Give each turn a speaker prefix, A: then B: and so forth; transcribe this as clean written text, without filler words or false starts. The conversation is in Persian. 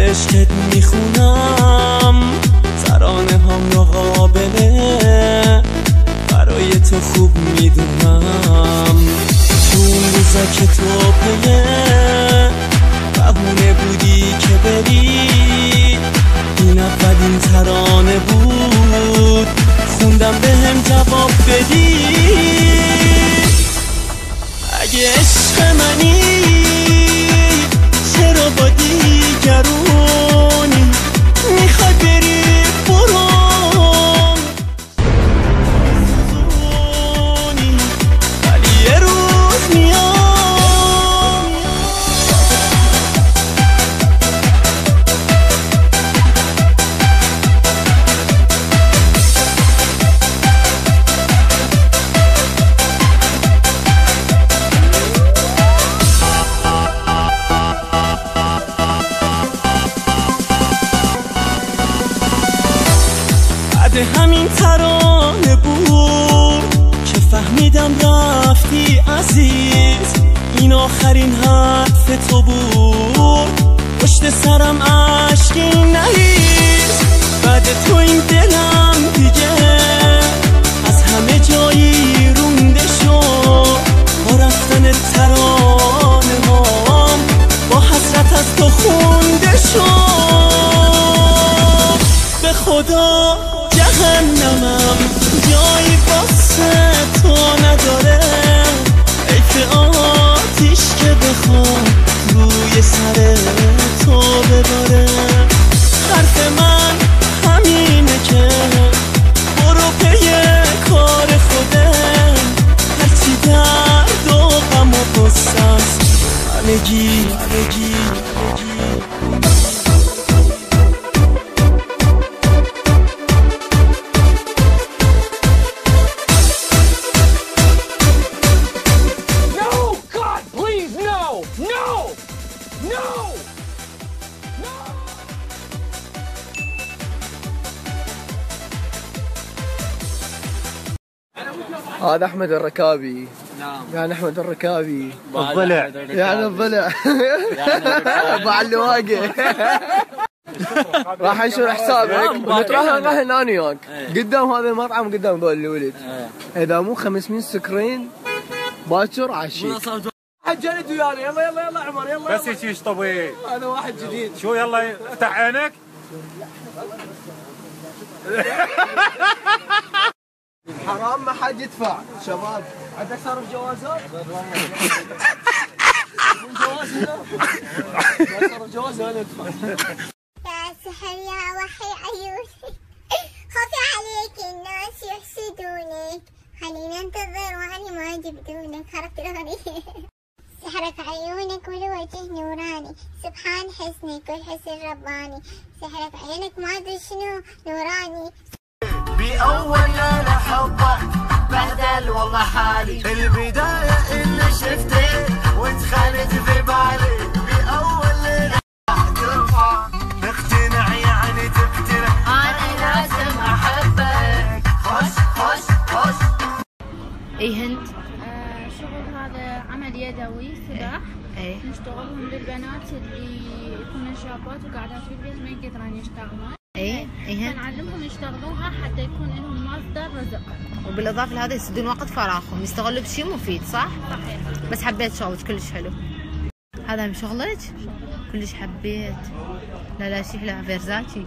A: عشقت میخونم، ترانه هم مقابله برای تو خوب میدونم. تو اون روزا که تو پیه بهونه بودی که بری، این اولین ترانه بود خوندم بهم جواب بدی. اگه عشق منی چرا با دیگرونی میخوای بری برو سوزونی، ولی یه روز میام. همین ترانه بود که فهمیدم رفتی عزیز، این آخرین حرف تو بود، پشت سرم عشقی نریز. بعد تو این دلم دیگه از همه جایی رونده شد، با رفتن ترانه هام با حسرت از تو خونده شد. به خدا جهنمم جایی واسه تو نداره، حیف آتیش که بخوام روی سر تو بباره. حرف من همینه که برو پی کار خودت، هرچی درد و غم و غصه است همگی.
B: هذا أحمد الركابي.
C: نعم.
B: يعني أحمد الركابي
C: الضلع،
B: يعني الضلع بعد اللي واقع. راح نشوف حسابك ونتراهن رهن أنا وياك قدام هذا المطعم قدام ذول الولد. إذا مو 500 سكرين باكر عشيك. حجلت ويانا. يلا يلا يلا عمر يلا.
C: بس هيك يشطبي.
B: هذا واحد جديد.
C: شو يلا افتح عينك.
B: حرام ما حد يدفع شباب. عندك صرف جوازات؟ جواز هنا؟ صرف جواز هنا ادفع.
D: يا سحر يا وحي عيوني، خافي عليك الناس يحسدونك، خلينا ننتظر واني ما اجي بدونك. عرفت الاغنية؟ سحرك عيونك والوجه نوراني، سبحان حسنك والحسن رباني، سحرك عينك ما ادري شنو نوراني.
E: بأول ليلة حبك بهدل والله حالي، البداية اللي شفتك واتخلت في بالي، بأول ليلة ترفع تقتنع يعني تقتنع، أنا لازم أحبك. خش خش خش.
F: اي هند شغل هذا عمل يدوي سلاح. نشتغلهم للبنات اللي يكونوا شابات وقاعدات في البيت ما يقدرون يشتغلون.
G: اي
F: نعلمهم يشتغلوها حتى يكون لهم مصدر رزق،
G: وبالاضافه لهذا يسدون وقت فراغهم، يستغلوا بشيء مفيد. صح؟
F: صحيح.
G: بس حبيت شغلك كلش حلو. هذا من شغلك؟ كلش حبيت. لا شي حلو فيرزاتشي.